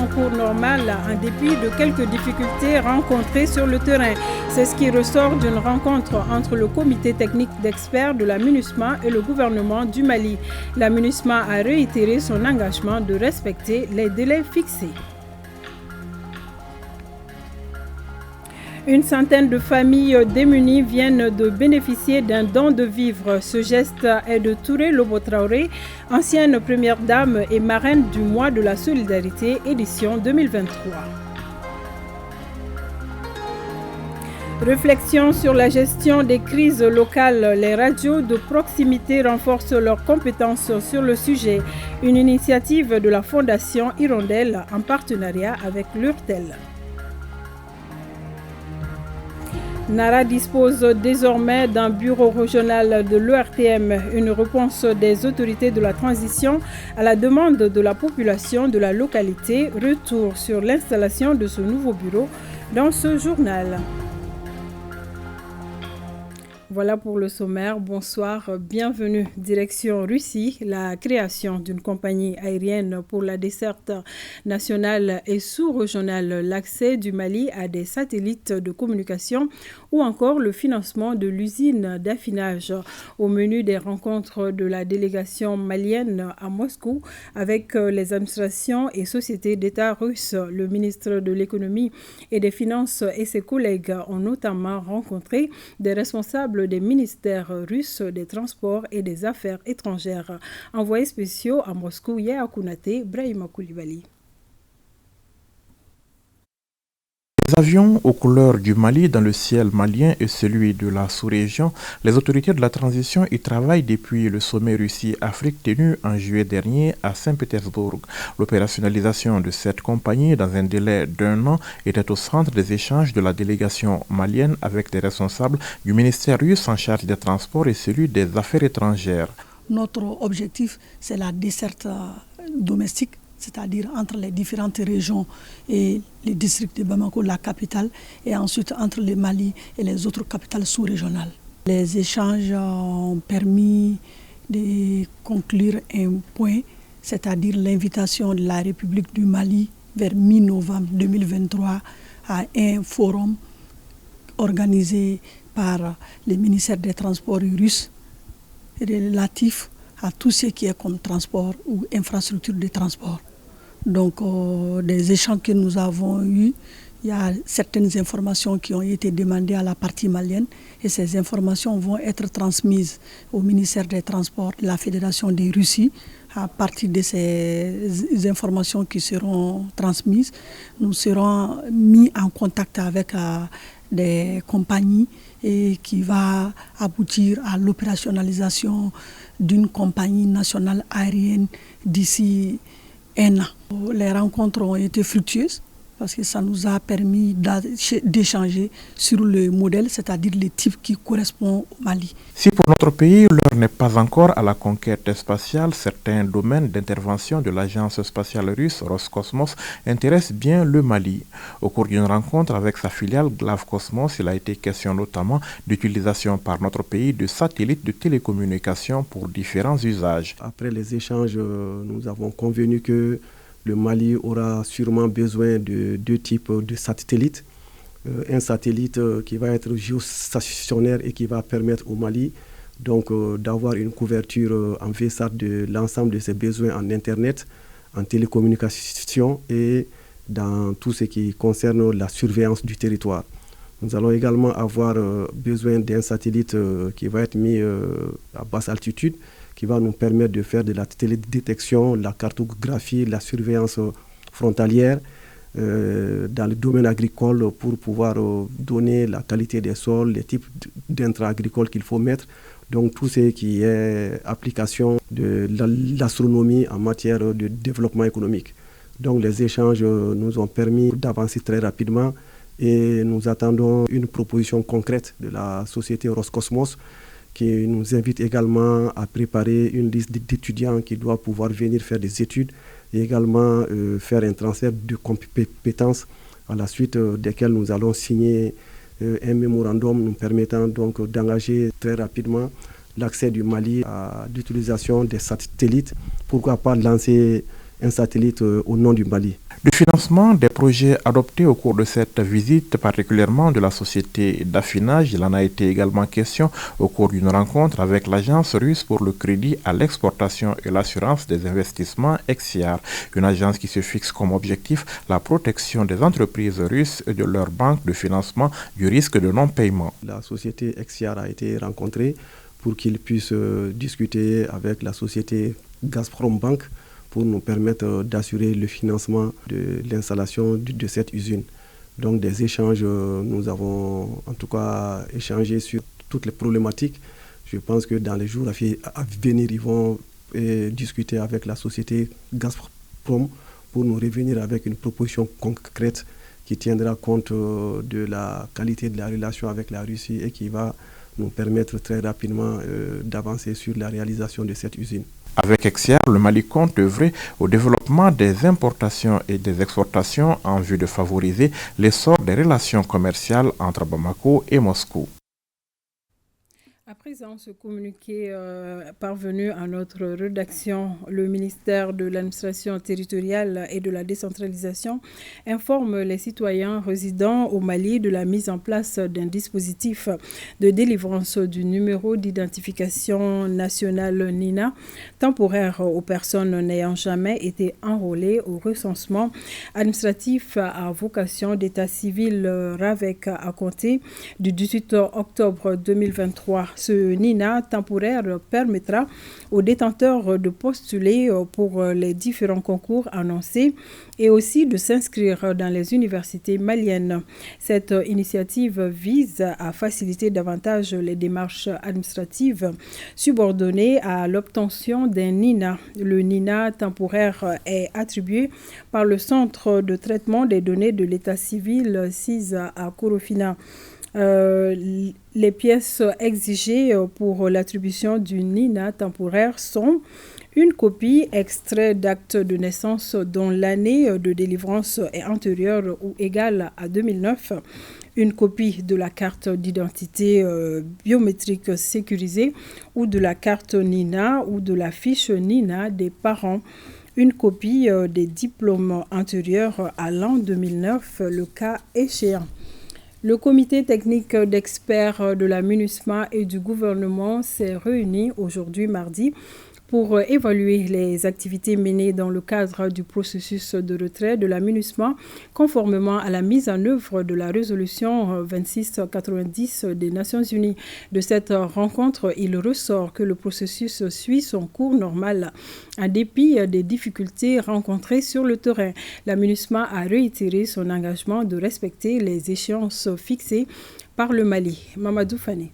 son cours normal en dépit de quelques difficultés rencontrées sur le terrain. C'est ce qui ressort d'une rencontre entre le comité technique d'experts de la MINUSMA et le gouvernement du Mali. La MINUSMA a réitéré son engagement de respecter les délais fixés. Une centaine de familles démunies viennent de bénéficier d'un don de vivres. Ce geste est de Touré Lobo Traoré, ancienne première dame et marraine du mois de la solidarité, édition 2023. Réflexion sur la gestion des crises locales. Les radios de proximité renforcent leurs compétences sur le sujet. Une initiative de la Fondation Hirondelle en partenariat avec l'URTEL. Nara dispose désormais d'un bureau régional de l'ERTM, une réponse des autorités de la transition à la demande de la population de la localité. Retour sur l'installation de ce nouveau bureau dans ce journal. Voilà pour le sommaire. Bonsoir, bienvenue. Direction Russie, la création d'une compagnie aérienne pour la desserte nationale et sous-régionale, l'accès du Mali à des satellites de communication ou encore le financement de l'usine d'affinage. Au menu des rencontres de la délégation malienne à Moscou avec les administrations et sociétés d'État russes, le ministre de l'économie et des finances et ses collègues ont notamment rencontré des responsables des ministères russes des Transports et des Affaires étrangères. Envoyés spéciaux à Moscou, Yaya Kounate, Brahima Koulibaly. Les avions aux couleurs du Mali dans le ciel malien et celui de la sous-région, les autorités de la transition y travaillent depuis le sommet Russie-Afrique tenu en juillet dernier à Saint-Pétersbourg. L'opérationnalisation de cette compagnie dans un délai d'1 an était au centre des échanges de la délégation malienne avec les responsables du ministère russe en charge des transports et celui des affaires étrangères. Notre objectif, c'est la desserte domestique, c'est-à-dire entre les différentes régions et les districts de Bamako, la capitale, et ensuite entre le Mali et les autres capitales sous-régionales. Les échanges ont permis de conclure un point, c'est-à-dire l'invitation de la République du Mali vers mi-novembre 2023 à un forum organisé par le ministère des Transports russe relatif à tout ce qui est comme transport ou infrastructure de transport. Donc, des échanges que nous avons eus, il y a certaines informations qui ont été demandées à la partie malienne et ces informations vont être transmises au ministère des Transports de la Fédération de Russie. À partir de ces informations qui seront transmises, nous serons mis en contact avec des compagnies et qui va aboutir à l'opérationnalisation d'une compagnie nationale aérienne d'ici 1 an. Les rencontres ont été fructueuses parce que ça nous a permis d'échanger sur le modèle, c'est-à-dire le type qui correspond au Mali. Si pour notre pays, l'heure n'est pas encore à la conquête spatiale, certains domaines d'intervention de l'agence spatiale russe Roscosmos intéressent bien le Mali. Au cours d'une rencontre avec sa filiale Glavcosmos, il a été question notamment d'utilisation par notre pays de satellites de télécommunication pour différents usages. Après les échanges, nous avons convenu que le Mali aura sûrement besoin de 2 types de satellites. Un satellite qui va être géostationnaire et qui va permettre au Mali donc, d'avoir une couverture en VSAT de l'ensemble de ses besoins en Internet, en télécommunication et dans tout ce qui concerne la surveillance du territoire. Nous allons également avoir besoin d'un satellite qui va être mis à basse altitude, qui va nous permettre de faire de la télédétection, la cartographie, la surveillance frontalière dans le domaine agricole pour pouvoir donner la qualité des sols, les types d'intrants agricoles qu'il faut mettre. Donc tout ce qui est application de l'astronomie en matière de développement économique. Donc les échanges nous ont permis d'avancer très rapidement et nous attendons une proposition concrète de la société Roscosmos qui nous invite également à préparer une liste d'étudiants qui doivent pouvoir venir faire des études et également faire un transfert de compétences à la suite desquelles nous allons signer un mémorandum nous permettant donc d'engager très rapidement l'accès du Mali à l'utilisation des satellites. Pourquoi pas lancer un satellite au nom du Mali. Du financement des projets adoptés au cours de cette visite, particulièrement de la société d'affinage, il en a été également question au cours d'une rencontre avec l'agence russe pour le crédit à l'exportation et l'assurance des investissements EXIAR, une agence qui se fixe comme objectif la protection des entreprises russes et de leurs banques de financement du risque de non-paiement. La société EXIAR a été rencontrée pour qu'il puisse discuter avec la société Gazprom Bank pour nous permettre d'assurer le financement de l'installation de cette usine. Donc des échanges, nous avons en tout cas échangé sur toutes les problématiques. Je pense que dans les jours à venir, ils vont discuter avec la société Gazprom pour nous revenir avec une proposition concrète qui tiendra compte de la qualité de la relation avec la Russie et qui va nous permettre très rapidement d'avancer sur la réalisation de cette usine. Avec EXIAR, le Mali compte œuvrer au développement des importations et des exportations en vue de favoriser l'essor des relations commerciales entre Bamako et Moscou. À présent, ce communiqué parvenu à notre rédaction, le ministère de l'administration territoriale et de la décentralisation informe les citoyens résidant au Mali de la mise en place d'un dispositif de délivrance du numéro d'identification nationale NINA, temporaire aux personnes n'ayant jamais été enrôlées au recensement administratif à vocation d'état civil RAVEC à compter du 18 octobre 2023. Ce NINA temporaire permettra aux détenteurs de postuler pour les différents concours annoncés et aussi de s'inscrire dans les universités maliennes. Cette initiative vise à faciliter davantage les démarches administratives subordonnées à l'obtention d'un NINA. Le NINA temporaire est attribué par le Centre de traitement des données de l'état civil CIS à Korofina. Les pièces exigées pour l'attribution du NINA temporaire sont une copie extrait d'acte de naissance dont l'année de délivrance est antérieure ou égale à 2009, une copie de la carte d'identité biométrique sécurisée ou de la carte NINA ou de la fiche NINA des parents, une copie des diplômes antérieurs à l'an 2009, le cas échéant. Le comité technique d'experts de la MINUSMA et du gouvernement s'est réuni aujourd'hui mardi pour évaluer les activités menées dans le cadre du processus de retrait de la MINUSMA conformément à la mise en œuvre de la résolution 2690 des Nations Unies. De cette rencontre, il ressort que le processus suit son cours normal en dépit des difficultés rencontrées sur le terrain. La MINUSMA a réitéré son engagement de respecter les échéances fixées par le Mali. Mamadou Fane.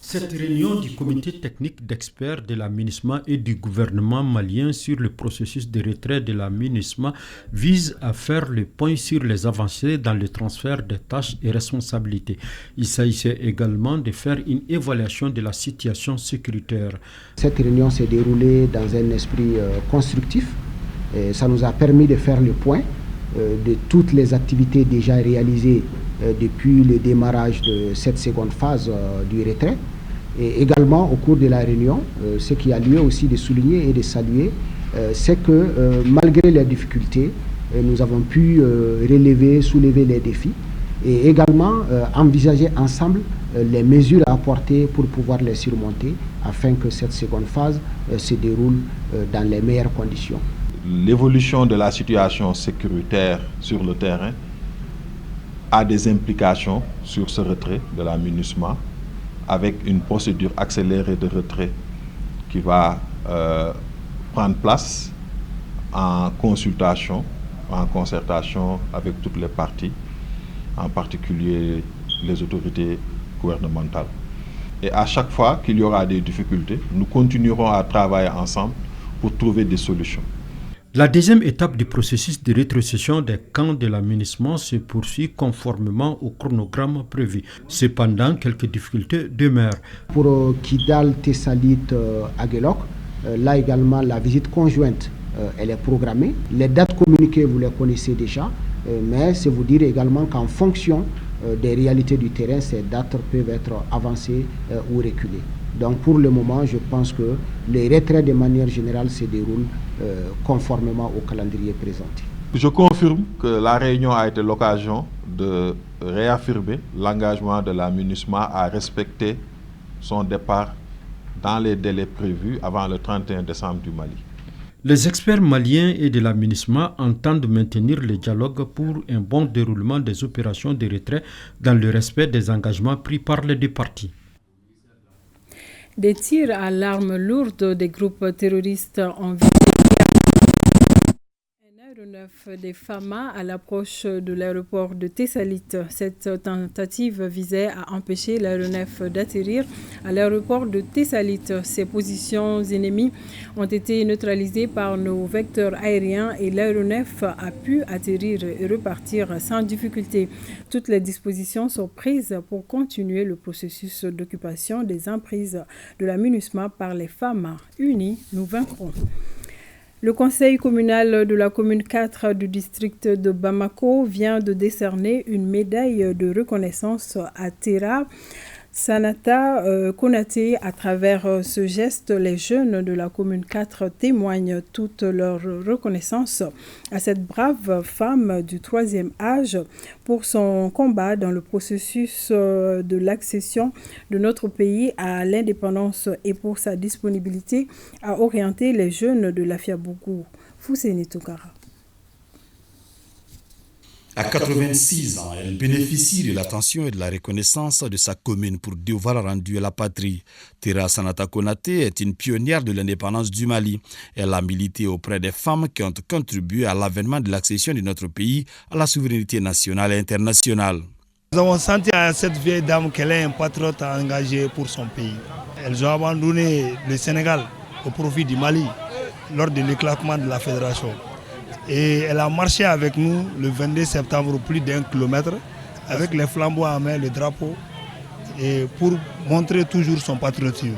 Cette réunion du comité technique d'experts de la MINUSMA et du gouvernement malien sur le processus de retrait de la MINUSMA vise à faire le point sur les avancées dans le transfert des tâches et responsabilités. Il s'agissait également de faire une évaluation de la situation sécuritaire. Cette réunion s'est déroulée dans un esprit constructif. Ça nous a permis de faire le point de toutes les activités déjà réalisées depuis le démarrage de cette seconde phase du retrait. Et également, au cours de la réunion, ce qui a lieu aussi de souligner et de saluer, c'est que malgré les difficultés, nous avons pu soulever les défis et également envisager ensemble les mesures à apporter pour pouvoir les surmonter afin que cette seconde phase se déroule dans les meilleures conditions. L'évolution de la situation sécuritaire sur le terrain a des implications sur ce retrait de la MINUSMA avec une procédure accélérée de retrait qui va prendre place en consultation, en concertation avec toutes les parties, en particulier les autorités gouvernementales. Et à chaque fois qu'il y aura des difficultés, nous continuerons à travailler ensemble pour trouver des solutions. La deuxième étape du processus de rétrocession des camps de la MINUSMA se poursuit conformément au chronogramme prévu. Cependant, quelques difficultés demeurent. Pour Kidal, Tessalit, Aguelok, là également la visite conjointe elle est programmée. Les dates communiquées, vous les connaissez déjà, mais c'est vous dire également qu'en fonction des réalités du terrain, ces dates peuvent être avancées ou reculées. Donc pour le moment, je pense que les retraits de manière générale se déroulent conformément au calendrier présenté. Je confirme que la réunion a été l'occasion de réaffirmer l'engagement de la MINUSMA à respecter son départ dans les délais prévus avant le 31 décembre du Mali. Les experts maliens et de la MINUSMA entendent maintenir le dialogue pour un bon déroulement des opérations de retrait dans le respect des engagements pris par les deux parties. Des tirs à l'arme lourde des groupes terroristes ont visé un aéronef des FAMA à l'approche de l'aéroport de Tessalit. Cette tentative visait à empêcher l'aéronef d'atterrir à l'aéroport de Tessalit. Ces positions ennemies ont été neutralisées par nos vecteurs aériens et l'aéronef a pu atterrir et repartir sans difficulté. Toutes les dispositions sont prises pour continuer le processus d'occupation des emprises de la MINUSMA par les FAMA. Unis, nous vaincrons. Le conseil communal de la commune 4 du district de Bamako vient de décerner une médaille de reconnaissance à Tera Sanata Konaté. À travers ce geste, les jeunes de la commune 4 témoignent toute leur reconnaissance à cette brave femme du 3e âge pour son combat dans le processus de l'accession de notre pays à l'indépendance et pour sa disponibilité à orienter les jeunes de l'Afiabougou. Fousseni Toukara. À 86 ans, elle bénéficie de l'attention et de la reconnaissance de sa commune pour devoir rendu à la patrie. Tera Sanata Konaté est une pionnière de l'indépendance du Mali. Elle a milité auprès des femmes qui ont contribué à l'avènement de l'accession de notre pays à la souveraineté nationale et internationale. Nous avons senti à cette vieille dame qu'elle est un patriote engagé pour son pays. Elles ont abandonné le Sénégal au profit du Mali lors de l'éclatement de la fédération. Et elle a marché avec nous le 22 septembre plus d'1 kilomètre avec les flambeaux à main, le drapeau, et pour montrer toujours son patriotisme.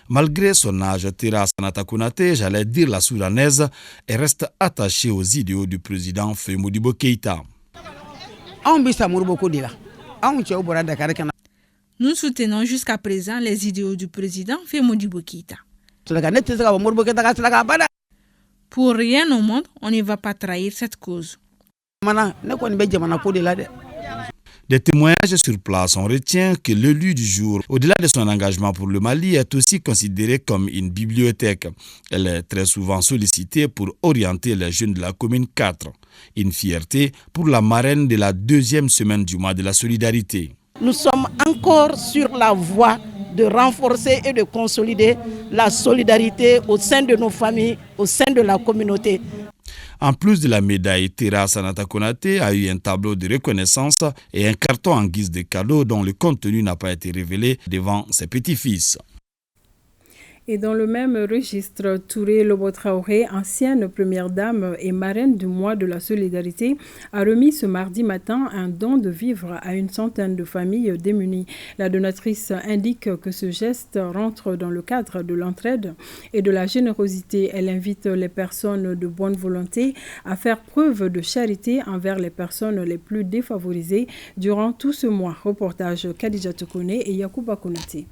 Malgré son âge, Tera Sanata Konaté, j'allais dire la soudanaise, elle reste attachée aux idéaux du président Modibo Keïta. Nous soutenons jusqu'à présent les idéaux du président Modibo Keïta. Pour rien au monde, on ne va pas trahir cette cause. Des témoignages sur place, on retient que l'élu du jour, au-delà de son engagement pour le Mali, est aussi considérée comme une bibliothèque. Elle est très souvent sollicitée pour orienter les jeunes de la commune 4. Une fierté pour la marraine de la 2e semaine du mois de la solidarité. Nous sommes encore sur la voie de renforcer et de consolider la solidarité au sein de nos familles, au sein de la communauté. En plus de la médaille, Tera Sanata Konaté a eu un tableau de reconnaissance et un carton en guise de cadeau dont le contenu n'a pas été révélé devant ses petits-fils. Et dans le même registre, Touré Lobo Traoré, ancienne première dame et marraine du mois de la solidarité, a remis ce mardi matin un don de vivres à une centaine de familles démunies. La donatrice indique que ce geste rentre dans le cadre de l'entraide et de la générosité. Elle invite les personnes de bonne volonté à faire preuve de charité envers les personnes les plus défavorisées durant tout ce mois. Reportage Khadija Tokone et Yacouba Konaté.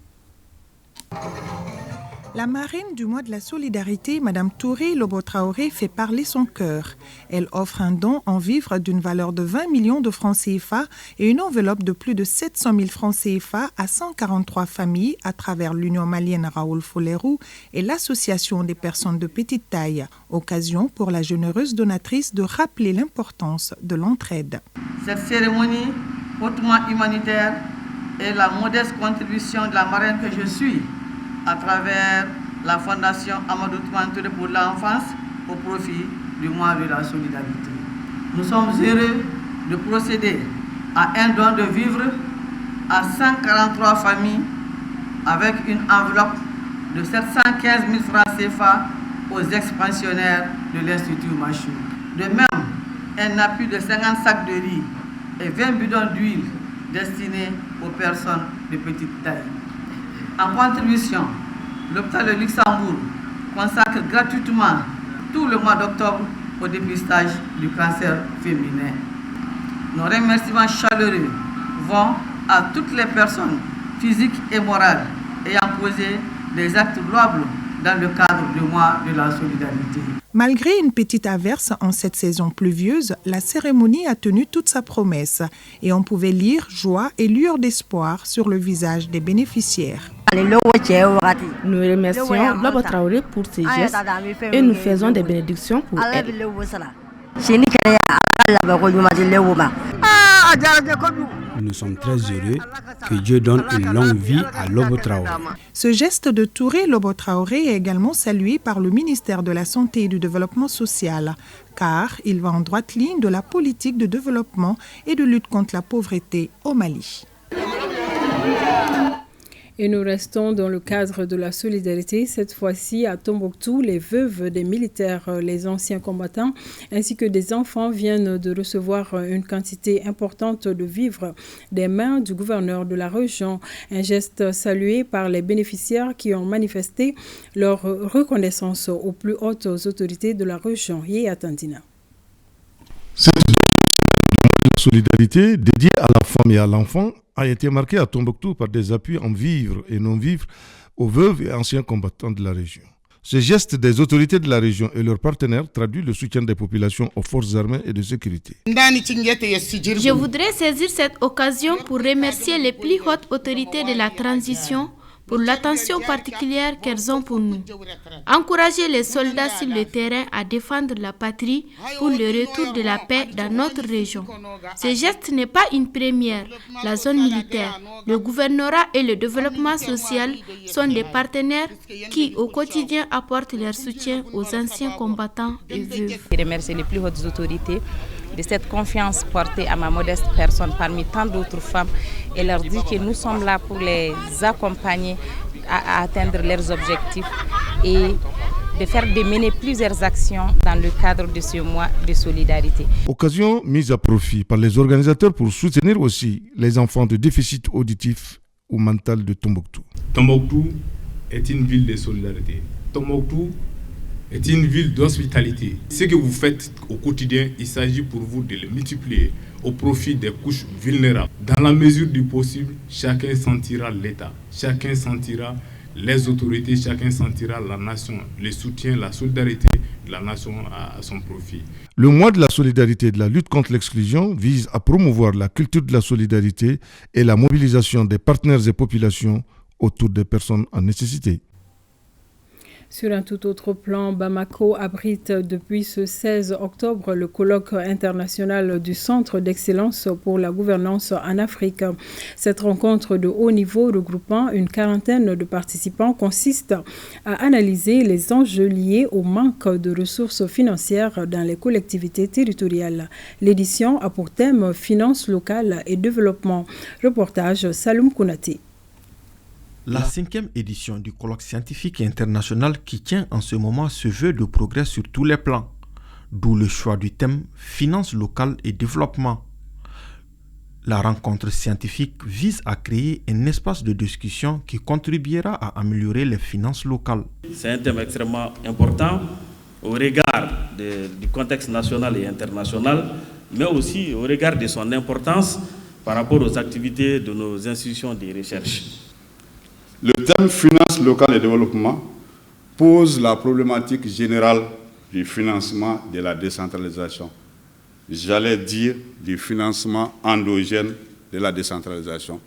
La marraine du mois de la solidarité, Mme Touré Lobo Traoré, fait parler son cœur. Elle offre un don en vivres d'une valeur de 20 millions de francs CFA et une enveloppe de plus de 700 000 francs CFA à 143 familles à travers l'Union malienne Raoul Folérou et l'Association des personnes de petite taille. Occasion pour la généreuse donatrice de rappeler l'importance de l'entraide. Cette cérémonie hautement humanitaire est la modeste contribution de la marraine que je suis à travers la Fondation Amadou Touré pour l'enfance au profit du mois de la solidarité. Nous sommes heureux de procéder à un don de vivres à 143 familles avec une enveloppe de 715 000 francs CFA aux ex-pensionnaires de l'Institut Machou. De même, un appui de 50 sacs de riz et 20 bidons d'huile destinés aux personnes de petite taille. En contribution, l'hôpital de Luxembourg consacre gratuitement tout le mois d'octobre au dépistage du cancer féminin. Nos remerciements chaleureux vont à toutes les personnes physiques et morales ayant poser des actes louables dans le cadre du mois de la solidarité. Malgré une petite averse en cette saison pluvieuse, la cérémonie a tenu toute sa promesse et on pouvait lire joie et lueur d'espoir sur le visage des bénéficiaires. Nous remercions Lobo Traoré pour ses gestes et nous faisons des bénédictions pour elle. Nous sommes très heureux que Dieu donne une longue vie à Lobo Traoré. Ce geste de Touré Lobo Traoré est également salué par le ministère de la Santé et du Développement social, car il va en droite ligne de la politique de développement et de lutte contre la pauvreté au Mali. Et nous restons dans le cadre de la solidarité. Cette fois-ci, à Tombouctou, les veuves des militaires, les anciens combattants, ainsi que des enfants viennent de recevoir une quantité importante de vivres des mains du gouverneur de la région. Un geste salué par les bénéficiaires qui ont manifesté leur reconnaissance aux plus hautes autorités de la région. Yéatandina. Cette solidarité dédiée à la femme et à l'enfant a été marquée à Tombouctou par des appuis en vivres et non-vivres aux veuves et anciens combattants de la région. Ce geste des autorités de la région et leurs partenaires traduit le soutien des populations aux forces armées et de sécurité. Je voudrais saisir cette occasion pour remercier les plus hautes autorités de la transition pour l'attention particulière qu'elles ont pour nous. Encourager les soldats sur le terrain à défendre la patrie pour le retour de la paix dans notre région. Ce geste n'est pas une première. La zone militaire, le gouvernorat et le développement social sont des partenaires qui, au quotidien, apportent leur soutien aux anciens combattants et veuves. Je remercie les plus hautes autorités de cette confiance portée à ma modeste personne parmi tant d'autres femmes et leur dire que nous sommes là pour les accompagner à atteindre leurs objectifs et de mener plusieurs actions dans le cadre de ce mois de solidarité. Occasion mise à profit par les organisateurs pour soutenir aussi les enfants de déficit auditif ou mental de Tombouctou. Tombouctou est une ville de solidarité. Tombouctou est une ville d'hospitalité. Ce que vous faites au quotidien, il s'agit pour vous de le multiplier au profit des couches vulnérables. Dans la mesure du possible, chacun sentira l'État, chacun sentira les autorités, chacun sentira la nation, le soutien, la solidarité de la nation à son profit. Le mois de la solidarité et de la lutte contre l'exclusion vise à promouvoir la culture de la solidarité et la mobilisation des partenaires et populations autour des personnes en nécessité. Sur un tout autre plan, Bamako abrite depuis ce 16 octobre le colloque international du Centre d'excellence pour la gouvernance en Afrique. Cette rencontre de haut niveau regroupant une quarantaine de participants consiste à analyser les enjeux liés au manque de ressources financières dans les collectivités territoriales. L'édition a pour thème finances locales et développement. Reportage Saloum Kounaté. La 5e édition du colloque scientifique international qui tient en ce moment se veut de progrès sur tous les plans, d'où le choix du thème « Finances locales et développement ». La rencontre scientifique vise à créer un espace de discussion qui contribuera à améliorer les finances locales. C'est un thème extrêmement important au regard du contexte national et international, mais aussi au regard de son importance par rapport aux activités de nos institutions de recherche. Le thème finances locales et développement pose la problématique générale du financement de la décentralisation. J'allais dire du financement endogène de la décentralisation,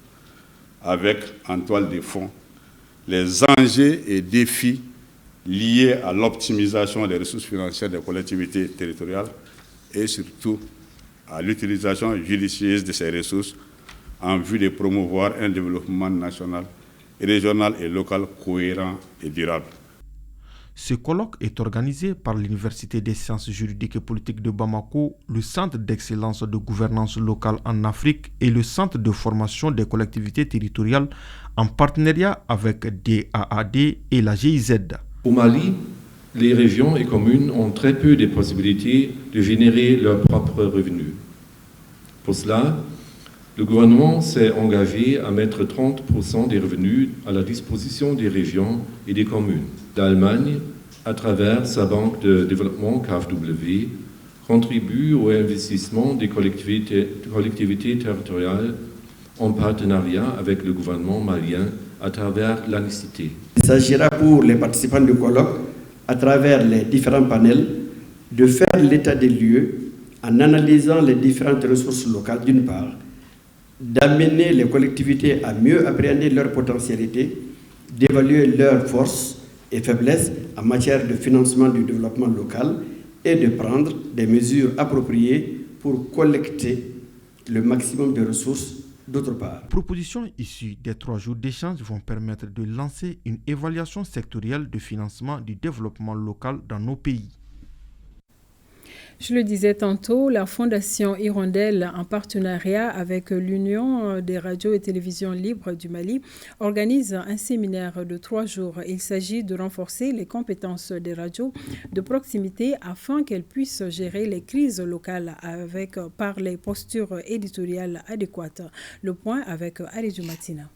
avec en toile de fond les enjeux et défis liés à l'optimisation des ressources financières des collectivités territoriales et surtout à l'utilisation judicieuse de ces ressources en vue de promouvoir un développement national, régional et local cohérent et durable. Ce colloque est organisé par l'Université des sciences juridiques et politiques de Bamako, le Centre d'excellence de gouvernance locale en Afrique et le Centre de formation des collectivités territoriales en partenariat avec DAAD et la GIZ. Au Mali, les régions et communes ont très peu de possibilités de générer leurs propres revenus. Pour cela, le gouvernement s'est engagé à mettre 30% des revenus à la disposition des régions et des communes. L'Allemagne, à travers sa banque de développement KfW, contribue au investissement des collectivités territoriales en partenariat avec le gouvernement malien à travers la mixité. Il s'agira pour les participants du colloque, à travers les différents panels, de faire l'état des lieux en analysant les différentes ressources locales d'une part, d'amener les collectivités à mieux appréhender leurs potentialités, d'évaluer leurs forces et faiblesses en matière de financement du développement local et de prendre des mesures appropriées pour collecter le maximum de ressources d'autre part. Propositions issues des 3 jours d'échange vont permettre de lancer une évaluation sectorielle de financement du développement local dans nos pays. Je le disais tantôt, la Fondation Hirondelle, en partenariat avec l'Union des radios et télévisions libres du Mali, organise un séminaire de 3 jours. Il s'agit de renforcer les compétences des radios de proximité afin qu'elles puissent gérer les crises locales par les postures éditoriales adéquates. Le point avec Aridou Matina.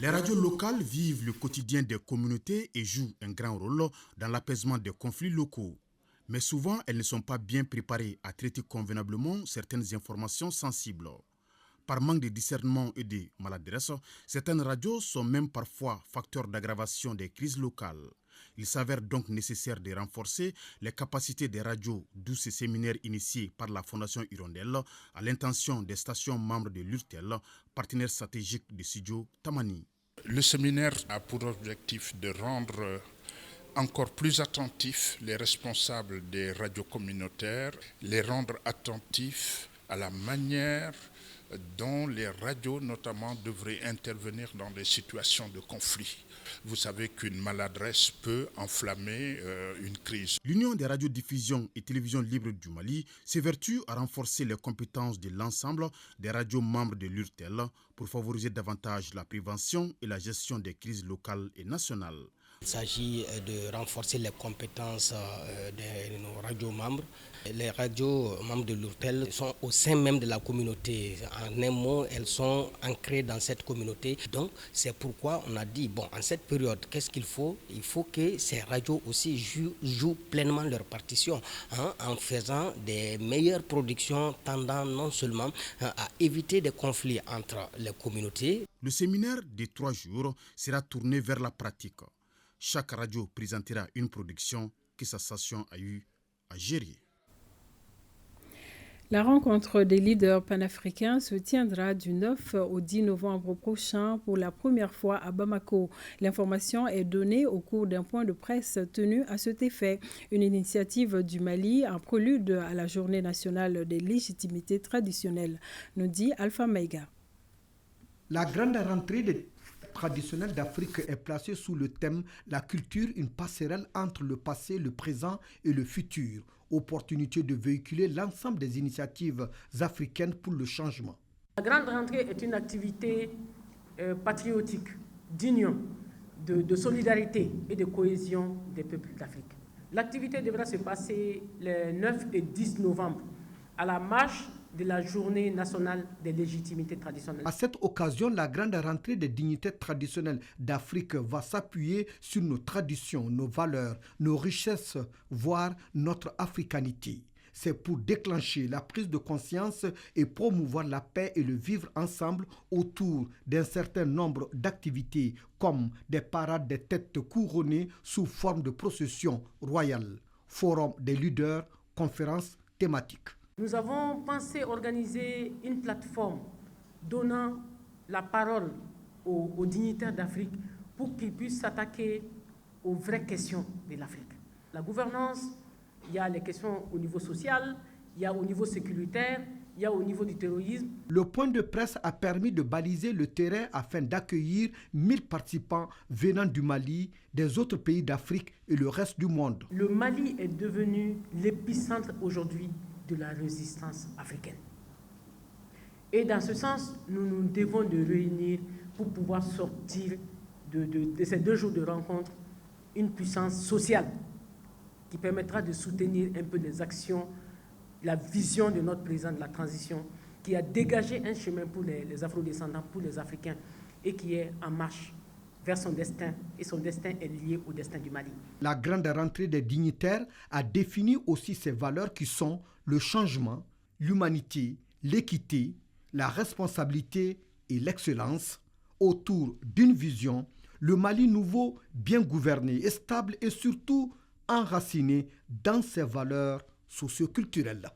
Les radios locales vivent le quotidien des communautés et jouent un grand rôle dans l'apaisement des conflits locaux. Mais souvent, elles ne sont pas bien préparées à traiter convenablement certaines informations sensibles. Par manque de discernement et de maladresse, certaines radios sont même parfois facteurs d'aggravation des crises locales. Il s'avère donc nécessaire de renforcer les capacités des radios, d'où ces séminaires initiés par la Fondation Hirondelle à l'intention des stations membres de l'URTEL, partenaire stratégique de Studio Tamani. Le séminaire a pour objectif de rendre encore plus attentifs les responsables des radios communautaires, les rendre attentifs à la manière dont les radios notamment devraient intervenir dans des situations de conflit. Vous savez qu'une maladresse peut enflammer une crise. L'Union des radiodiffusions et télévisions libres du Mali s'évertue à renforcer les compétences de l'ensemble des radios membres de l'URTEL pour favoriser davantage la prévention et la gestion des crises locales et nationales. Il s'agit de renforcer les compétences de nos radios membres. Les radios membres de l'URTEL sont au sein même de la communauté. En un mot, elles sont ancrées dans cette communauté. Donc, c'est pourquoi on a dit, en cette période, qu'est-ce qu'il faut ? Il faut que ces radios aussi jouent pleinement leur partition en faisant des meilleures productions tendant non seulement à éviter des conflits entre les communautés. Le séminaire de 3 jours sera tourné vers la pratique. Chaque radio présentera une production que sa station a eu à gérer. La rencontre des leaders panafricains se tiendra du 9 au 10 novembre prochain pour la première fois à Bamako. L'information est donnée au cours d'un point de presse tenu à cet effet. Une initiative du Mali en prélude à la journée nationale des légitimités traditionnelles, nous dit Alpha Maïga. La grande rentrée des traditionnelle d'Afrique est placée sous le thème « La culture, une passerelle entre le passé, le présent et le futur ». Opportunité de véhiculer l'ensemble des initiatives africaines pour le changement. La grande rentrée est une activité patriotique, d'union, de solidarité et de cohésion des peuples d'Afrique. L'activité devra se passer le 9 et 10 novembre à la marche de la journée nationale des légitimités traditionnelles. À cette occasion, la grande rentrée des dignités traditionnelles d'Afrique va s'appuyer sur nos traditions, nos valeurs, nos richesses, voire notre africanité. C'est pour déclencher la prise de conscience et promouvoir la paix et le vivre ensemble autour d'un certain nombre d'activités comme des parades des têtes couronnées sous forme de procession royale, forum des leaders, conférences thématiques. Nous avons pensé organiser une plateforme donnant la parole aux dignitaires d'Afrique pour qu'ils puissent s'attaquer aux vraies questions de l'Afrique. La gouvernance, il y a les questions au niveau social, il y a au niveau sécuritaire, il y a au niveau du terrorisme. Le point de presse a permis de baliser le terrain afin d'accueillir 1000 participants venant du Mali, des autres pays d'Afrique et le reste du monde. Le Mali est devenu l'épicentre aujourd'hui de la résistance africaine. Et dans ce sens, nous devons de réunir pour pouvoir sortir de ces 2 jours de rencontre une puissance sociale qui permettra de soutenir un peu les actions, la vision de notre président de la transition qui a dégagé un chemin pour les afro-descendants, pour les Africains et qui est en marche vers son destin, et son destin est lié au destin du Mali. La grande rentrée des dignitaires a défini aussi ces valeurs qui sont le changement, l'humanité, l'équité, la responsabilité et l'excellence. autour d'une vision, le Mali nouveau bien gouverné et stable et surtout enraciné dans ses valeurs socioculturelles.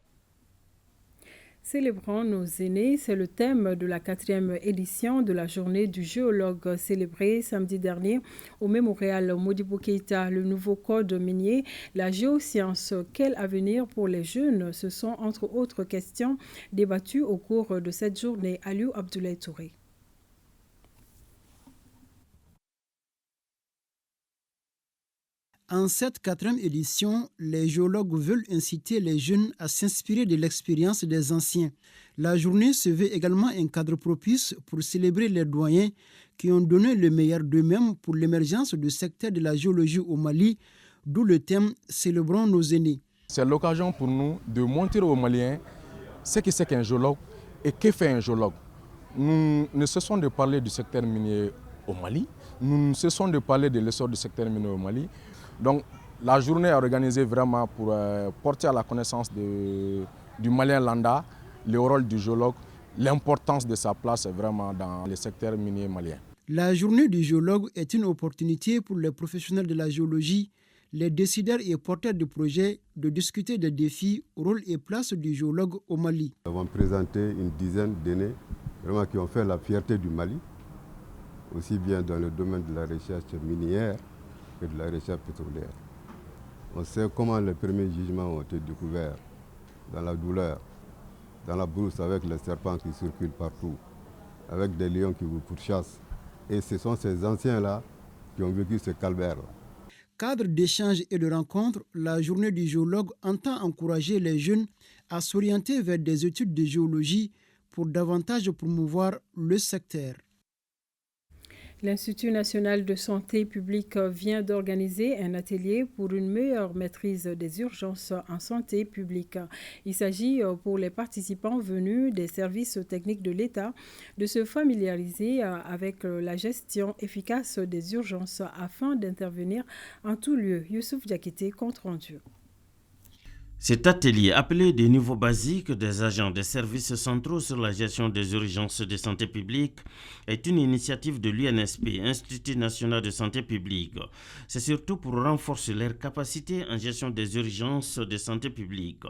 Célébrons nos aînés, c'est le thème de la 4e édition de la journée du géologue célébrée samedi dernier au mémorial Modibo Keïta. Le nouveau code minier, la géoscience, quel avenir pour les jeunes? Ce sont entre autres questions débattues au cours de cette journée. Aliou Abdoulaye Touré. En cette 4e édition, les géologues veulent inciter les jeunes à s'inspirer de l'expérience des anciens. La journée se veut également un cadre propice pour célébrer les doyens qui ont donné le meilleur d'eux-mêmes pour l'émergence du secteur de la géologie au Mali, d'où le thème « Célébrons nos aînés ». C'est l'occasion pour nous de montrer aux Maliens ce que c'est qu'un géologue et que fait un géologue. Nous ne cessons de parler du secteur minier au Mali, nous ne cessons de parler de l'essor du secteur minier au Mali. Donc la journée est organisée vraiment pour porter à la connaissance du Malien lambda le rôle du géologue, l'importance de sa place vraiment dans le secteur minier malien. La journée du géologue est une opportunité pour les professionnels de la géologie, les décideurs et porteurs de projets de discuter des défis, rôle et place du géologue au Mali. Nous avons présenté une dizaine d'aînés vraiment qui ont fait la fierté du Mali, aussi bien dans le domaine de la recherche minière que de la recherche pétrolière. On sait comment les premiers jugements ont été découverts, dans la douleur, dans la brousse avec les serpents qui circulent partout, avec des lions qui vous pourchassent. Et ce sont ces anciens-là qui ont vécu ce calvaire. Cadre d'échange et de rencontre, la journée du géologue entend encourager les jeunes à s'orienter vers des études de géologie pour davantage promouvoir le secteur. L'Institut national de santé publique vient d'organiser un atelier pour une meilleure maîtrise des urgences en santé publique. Il s'agit pour les participants venus des services techniques de l'État de se familiariser avec la gestion efficace des urgences afin d'intervenir en tout lieu. Youssouf Diakité, compte rendu. Cet atelier, appelé des niveaux basiques des agents des services centraux sur la gestion des urgences de santé publique, est une initiative de l'UNSP, Institut national de santé publique. C'est surtout pour renforcer leurs capacités en gestion des urgences de santé publique.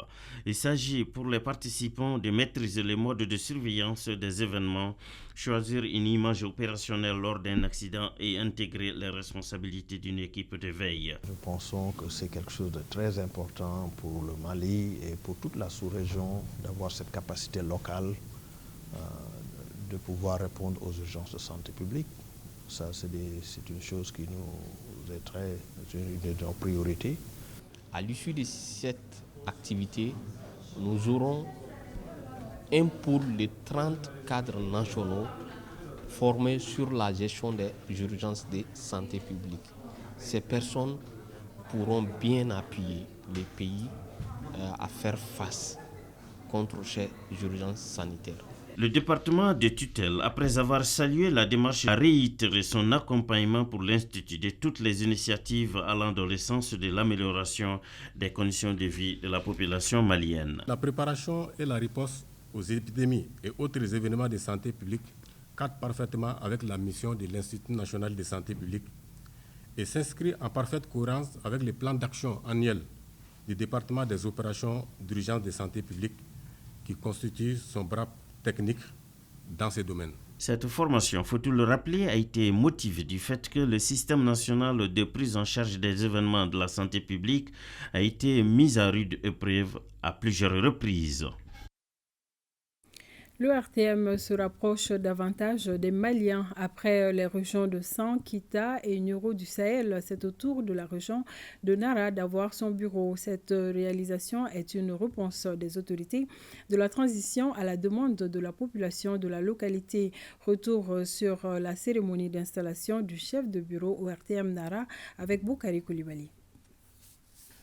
Il s'agit pour les participants de maîtriser les modes de surveillance des événements, choisir une image opérationnelle lors d'un accident et intégrer les responsabilités d'une équipe de veille. Nous pensons que c'est quelque chose de très important pour le Mali et pour toute la sous-région d'avoir cette capacité locale de pouvoir répondre aux urgences de santé publique. Ça, c'est une chose qui nous est une de nos priorités. À l'issue de cette activité, nous aurons un pool de 30 cadres nationaux formés sur la gestion des urgences de santé publique. Ces personnes pourront bien appuyer les pays à faire face contre ces urgences sanitaires. Le département de tutelle, après avoir salué la démarche, a réitéré son accompagnement pour l'Institut de toutes les initiatives allant dans le sens de l'amélioration des conditions de vie de la population malienne. La préparation et la riposte aux épidémies et autres événements de santé publique cadrent parfaitement avec la mission de l'Institut national de santé publique et s'inscrit en parfaite cohérence avec les plans d'action annuels du département des opérations d'urgence de santé publique qui constitue son bras technique dans ces domaines. Cette formation, faut-il le rappeler, a été motivée du fait que le système national de prise en charge des événements de la santé publique a été mis à rude épreuve à plusieurs reprises. Le RTM se rapproche davantage des Maliens. Après les régions de San, Kita et Nioro du Sahel, c'est au tour de la région de Nara d'avoir son bureau. Cette réalisation est une réponse des autorités de la transition à la demande de la population de la localité. Retour sur la cérémonie d'installation du chef de bureau au RTM Nara avec Boukari Koulibaly.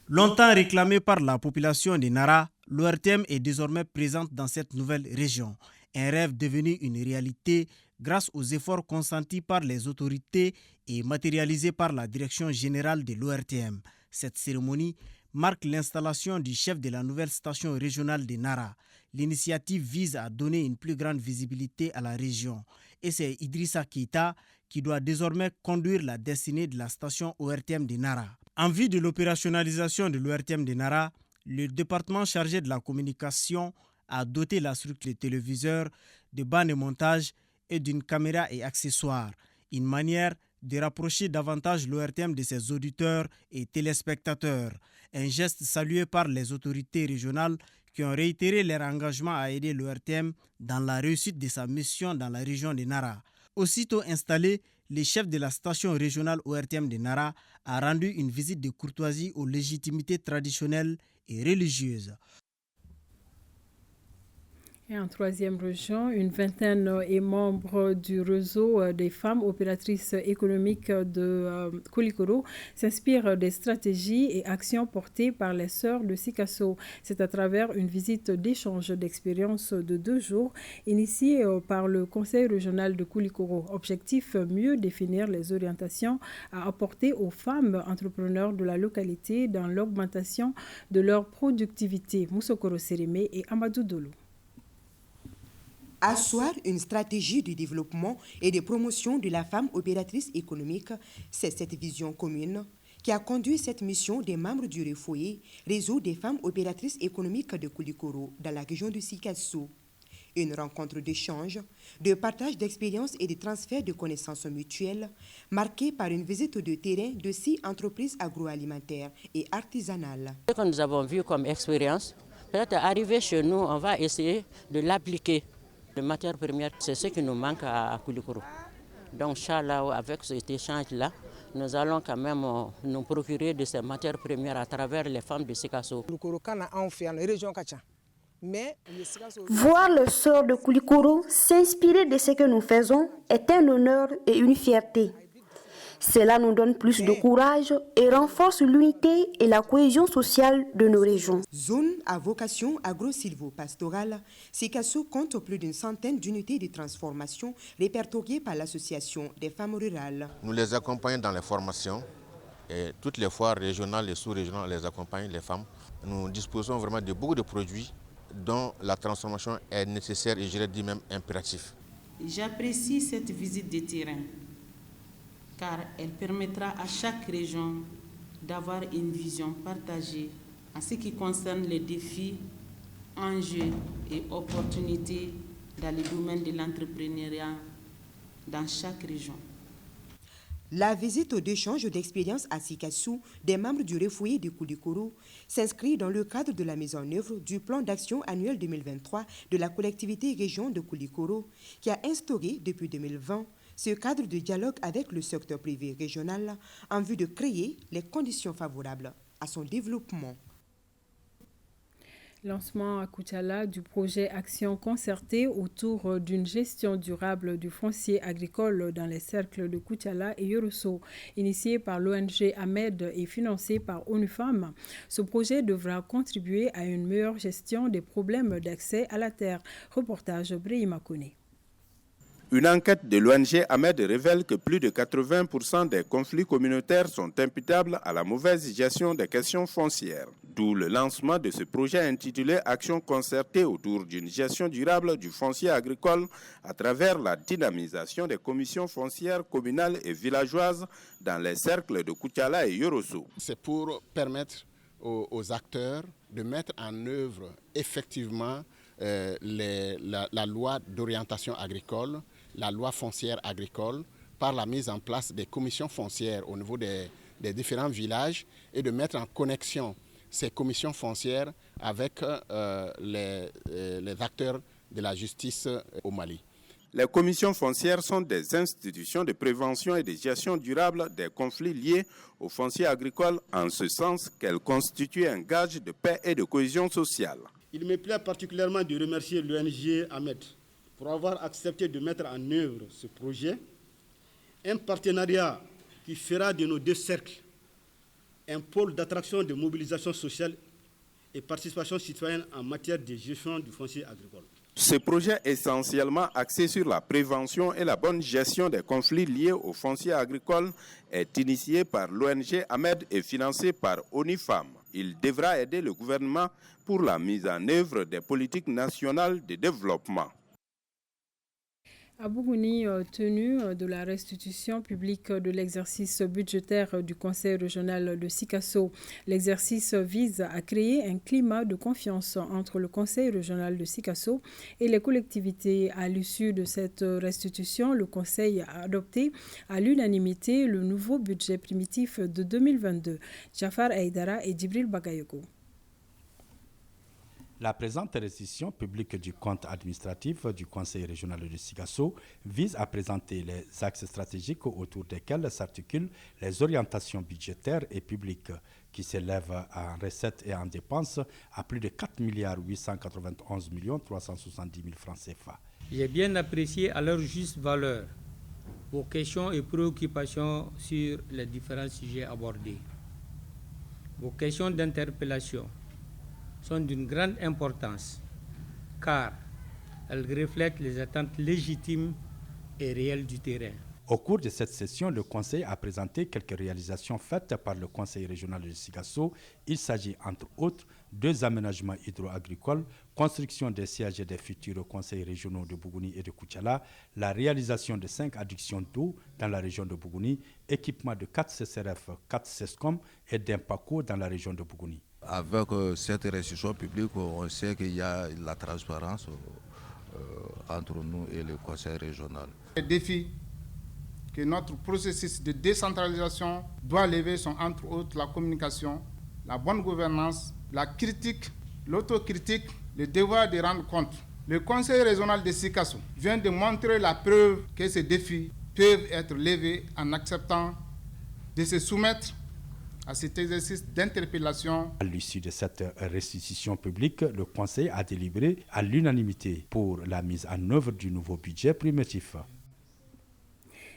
Longtemps réclamé par la population de Nara, l'ORTM est désormais présente dans cette nouvelle région. Un rêve devenu une réalité grâce aux efforts consentis par les autorités et matérialisés par la direction générale de l'ORTM. Cette cérémonie marque l'installation du chef de la nouvelle station régionale de Nara. L'initiative vise à donner une plus grande visibilité à la région. Et c'est Idrissa Keita qui doit désormais conduire la destinée de la station ORTM de Nara. En vue de l'opérationnalisation de l'ORTM de Nara, le département chargé de la communication a doté la structure de téléviseurs, de bancs de montage et d'une caméra et accessoires. Une manière de rapprocher davantage l'ORTM de ses auditeurs et téléspectateurs. Un geste salué par les autorités régionales qui ont réitéré leur engagement à aider l'ORTM dans la réussite de sa mission dans la région de Nara. Aussitôt installé, le chef de la station régionale ORTM de Nara a rendu une visite de courtoisie aux légitimités traditionnelles et religieuses. Et en troisième région, une vingtaine est membre du réseau des femmes opératrices économiques de Koulikoro s'inspire des stratégies et actions portées par les sœurs de Sikasso. C'est à travers une visite d'échange d'expériences de 2 jours initiée par le Conseil régional de Koulikoro. Objectif, mieux définir les orientations à apporter aux femmes entrepreneurs de la localité dans l'augmentation de leur productivité. Moussokoro Sérémé et Amadou Dolo. Asseoir une stratégie de développement et de promotion de la femme opératrice économique, c'est cette vision commune qui a conduit cette mission des membres du REFOE, Réseau des femmes opératrices économiques de Koulikoro, dans la région de Sikasso. Une rencontre d'échange, de partage d'expériences et de transfert de connaissances mutuelles, marquée par une visite de terrain de 6 entreprises agroalimentaires et artisanales. Ce que nous avons vu comme expérience, peut-être arrivé chez nous, on va essayer de l'appliquer. Les matières premières, c'est ce qui nous manque à Koulikoro. Donc, Inch'Allah, avec cet échange-là, nous allons quand même nous procurer de ces matières premières à travers les femmes de Sikasso. Voir les sœurs de Koulikoro s'inspirer de ce que nous faisons est un honneur et une fierté. Cela nous donne plus de courage et renforce l'unité et la cohésion sociale de nos régions. Zone à vocation agro-silvo-pastorale, Sikasso compte plus d'une centaine d'unités de transformation répertoriées par l'association des femmes rurales. Nous les accompagnons dans les formations et toutes les foires régionales et sous-régionales les accompagnent, les femmes. Nous disposons vraiment de beaucoup de produits dont la transformation est nécessaire et je dirais même impératif. J'apprécie cette visite de terrain car elle permettra à chaque région d'avoir une vision partagée en ce qui concerne les défis, enjeux et opportunités dans le domaine de l'entrepreneuriat dans chaque région. La visite d'échange d'expériences à Sikasso des membres du REFOE de Koulikoro s'inscrit dans le cadre de la mise en œuvre du plan d'action annuel 2023 de la collectivité région de Koulikoro qui a instauré depuis 2020 ce cadre de dialogue avec le secteur privé régional en vue de créer les conditions favorables à son développement. Lancement à Koutiala du projet Action concertée autour d'une gestion durable du foncier agricole dans les cercles de Koutiala et Yorosso, initié par l'ONG Ahmed et financé par ONU Femmes. Ce projet devra contribuer à une meilleure gestion des problèmes d'accès à la terre. Reportage Brahima Kone. Une enquête de l'ONG Ahmed révèle que plus de 80% des conflits communautaires sont imputables à la mauvaise gestion des questions foncières. D'où le lancement de ce projet intitulé Action concertée autour d'une gestion durable du foncier agricole à travers la dynamisation des commissions foncières communales et villageoises dans les cercles de Koutiala et Yorosso. C'est pour permettre aux acteurs de mettre en œuvre effectivement la loi d'orientation agricole, la loi foncière agricole, par la mise en place des commissions foncières au niveau des différents villages et de mettre en connexion ces commissions foncières avec les acteurs de la justice au Mali. Les commissions foncières sont des institutions de prévention et de gestion durable des conflits liés au foncier agricole, en ce sens qu'elles constituent un gage de paix et de cohésion sociale. Il me plaît particulièrement de remercier l'ONG Ahmed pour avoir accepté de mettre en œuvre ce projet, un partenariat qui fera de nos 2 cercles un pôle d'attraction de mobilisation sociale et participation citoyenne en matière de gestion du foncier agricole. Ce projet essentiellement axé sur la prévention et la bonne gestion des conflits liés au foncier agricole est initié par l'ONG Ahmed et financé par ONU Femmes. Il devra aider le gouvernement pour la mise en œuvre des politiques nationales de développement. À Bougouni, tenue de la restitution publique de l'exercice budgétaire du Conseil régional de Sikasso. L'exercice vise à créer un climat de confiance entre le Conseil régional de Sikasso et les collectivités. À l'issue de cette restitution, le Conseil a adopté à l'unanimité le nouveau budget primitif de 2022. Jafar Aïdara et Djibril Bagayoko. La présente restitution publique du compte administratif du Conseil régional de Sikasso vise à présenter les axes stratégiques autour desquels s'articulent les orientations budgétaires et publiques qui s'élèvent en recettes et en dépenses à plus de 4 891 370 000 francs CFA. J'ai bien apprécié à leur juste valeur vos questions et préoccupations sur les différents sujets abordés. Vos questions d'interpellation sont d'une grande importance car elles reflètent les attentes légitimes et réelles du terrain. Au cours de cette session, le Conseil a présenté quelques réalisations faites par le Conseil régional de Sikasso. Il s'agit entre autres 2 aménagements hydro-agricoles, construction des sièges des futurs conseils régionaux de Bougouni et de Koutiala, la réalisation de 5 adductions d'eau dans la région de Bougouni, équipement de 4 CCRF, 4 CESCOM et d'un PACO dans la région de Bougouni. Avec cette restitution publique, on sait qu'il y a la transparence entre nous et le Conseil régional. Les défis que notre processus de décentralisation doit lever sont entre autres la communication, la bonne gouvernance, la critique, l'autocritique, le devoir de rendre compte. Le Conseil régional de Sikasso vient de montrer la preuve que ces défis peuvent être levés en acceptant de se soumettre à cet exercice d'interpellation. À l'issue de cette restitution publique, le Conseil a délibéré à l'unanimité pour la mise en œuvre du nouveau budget primitif.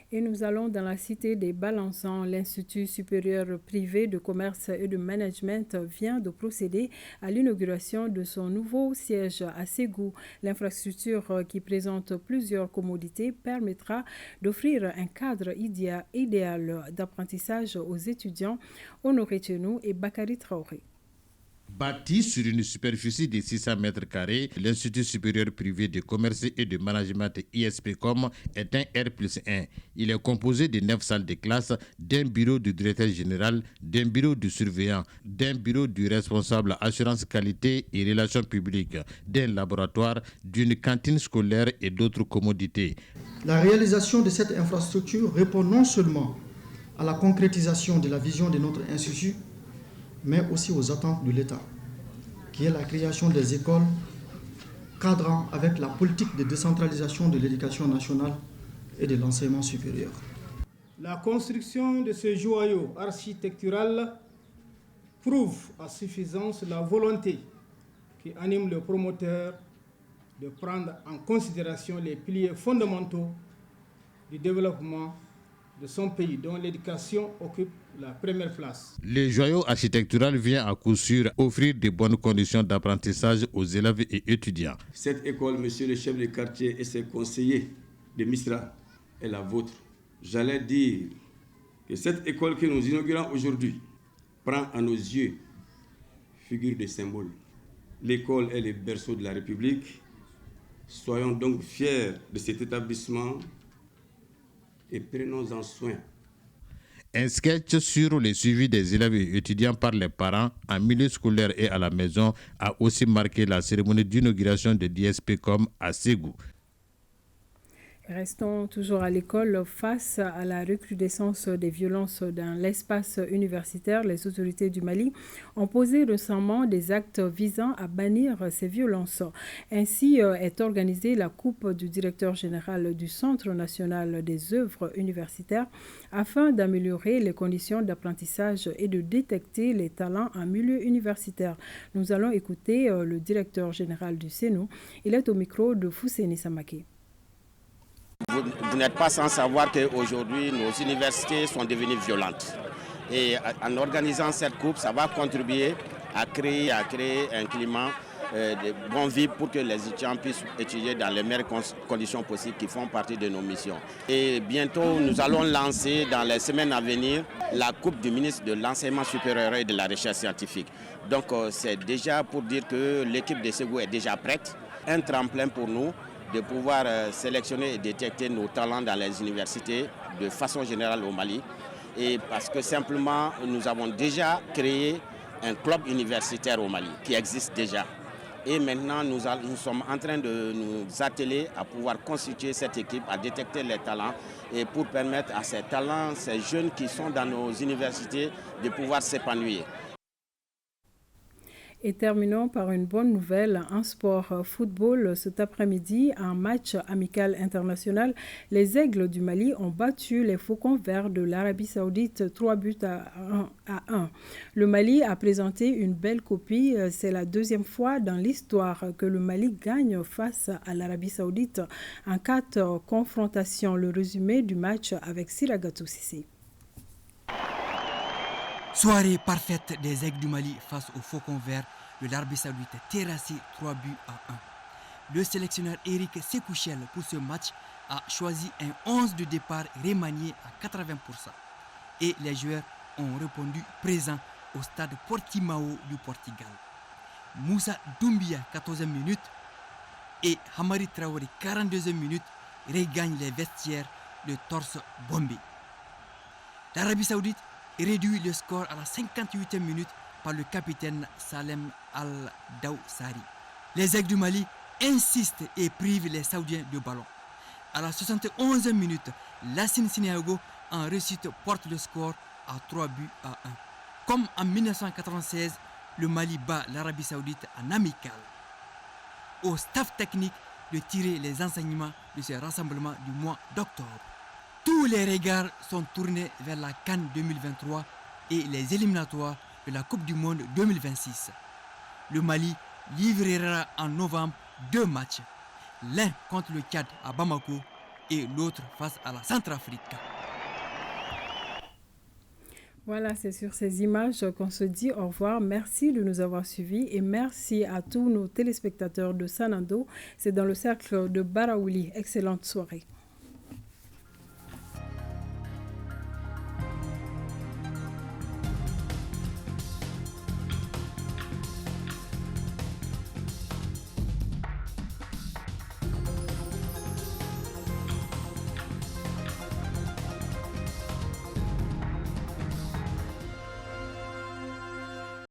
Et nous allons dans la cité des Balançons. L'Institut supérieur privé de commerce et de management vient de procéder à l'inauguration de son nouveau siège à Ségou. L'infrastructure qui présente plusieurs commodités permettra d'offrir un cadre idéal d'apprentissage aux étudiants. Honoré Tchenou et Bakary Traoré. Bâti sur une superficie de 600 mètres carrés, l'Institut supérieur privé de commerce et de management ISPCOM est un R+1. Il est composé de 9 salles de classe, d'un bureau du directeur général, d'un bureau du surveillant, d'un bureau du responsable assurance qualité et relations publiques, d'un laboratoire, d'une cantine scolaire et d'autres commodités. La réalisation de cette infrastructure répond non seulement à la concrétisation de la vision de notre institut, mais aussi aux attentes de l'État, qui est la création des écoles cadrant avec la politique de décentralisation de l'éducation nationale et de l'enseignement supérieur. La construction de ce joyau architectural prouve à suffisance la volonté qui anime le promoteur de prendre en considération les piliers fondamentaux du développement de son pays, dont l'éducation occupe la première place. Le joyau architectural vient à coup sûr offrir de bonnes conditions d'apprentissage aux élèves et étudiants. Cette école, monsieur le chef de quartier et ses conseillers de Misra, est la vôtre. J'allais dire que cette école que nous inaugurons aujourd'hui prend à nos yeux figure de symbole. L'école est le berceau de la République. Soyons donc fiers de cet établissement et prenons-en soin. Un sketch sur le suivi des élèves et étudiants par les parents en milieu scolaire et à la maison a aussi marqué la cérémonie d'inauguration de l'ISPCOM à Ségou. Restons toujours à l'école. Face à la recrudescence des violences dans l'espace universitaire, les autorités du Mali ont posé récemment des actes visant à bannir ces violences. Ainsi est organisée la coupe du directeur général du Centre national des œuvres universitaires afin d'améliorer les conditions d'apprentissage et de détecter les talents en milieu universitaire. Nous allons écouter le directeur général du CENU. Il est au micro de Fousseni Samake. Vous n'êtes pas sans savoir qu'aujourd'hui, nos universités sont devenues violentes. Et en organisant cette coupe, ça va contribuer à créer un climat de bons vivres pour que les étudiants puissent étudier dans les meilleures conditions possibles qui font partie de nos missions. Et bientôt, nous allons lancer dans les semaines à venir la Coupe du ministre de l'Enseignement supérieur et de la Recherche scientifique. Donc c'est déjà pour dire que l'équipe de Ségou est déjà prête, un tremplin pour nous de pouvoir sélectionner et détecter nos talents dans les universités de façon générale au Mali. Et parce que simplement, nous avons déjà créé un club universitaire au Mali qui existe déjà. Et maintenant, nous sommes en train de nous atteler à pouvoir constituer cette équipe, à détecter les talents et pour permettre à ces talents, ces jeunes qui sont dans nos universités, de pouvoir s'épanouir. Et terminons par une bonne nouvelle en sport football. Cet après-midi, un match amical international, les Aigles du Mali ont battu les Faucons verts de l'Arabie Saoudite 3 buts à 1. Le Mali a présenté une belle copie. C'est la deuxième fois dans l'histoire que le Mali gagne face à l'Arabie Saoudite en 4 confrontations. Le résumé du match avec Siragatou Sissi. Soirée parfaite des Aigles du Mali face aux Faucons verts de l'Arabie Saoudite, terrassé 3 buts à 1. Le sélectionneur Eric Sekouchel pour ce match a choisi un 11 de départ remanié à 80%. Et les joueurs ont répondu présents au stade Portimao du Portugal. Moussa Doumbia, 14e minute, et Hamari Traoré, 42e minute, regagnent les vestiaires de torse bombé. L'Arabie Saoudite réduit le score à la 58e minute par le capitaine Salem Al-Dawsari. Les Aigles du Mali insistent et privent les Saoudiens de ballon. À la 71e minute, Lassine Siniago en réussite porte le score à 3 buts à 1. Comme en 1996, le Mali bat l'Arabie Saoudite en amical. Au staff technique de tirer les enseignements de ce rassemblement du mois d'octobre. Tous les regards sont tournés vers la CAN 2023 et les éliminatoires de la Coupe du Monde 2026. Le Mali livrera en novembre 2 matchs, l'un contre le Tchad à Bamako et l'autre face à la Centrafrique. Voilà, c'est sur ces images qu'on se dit au revoir. Merci de nous avoir suivis et merci à tous nos téléspectateurs de Sanando. C'est dans le cercle de Baraouli. Excellente soirée.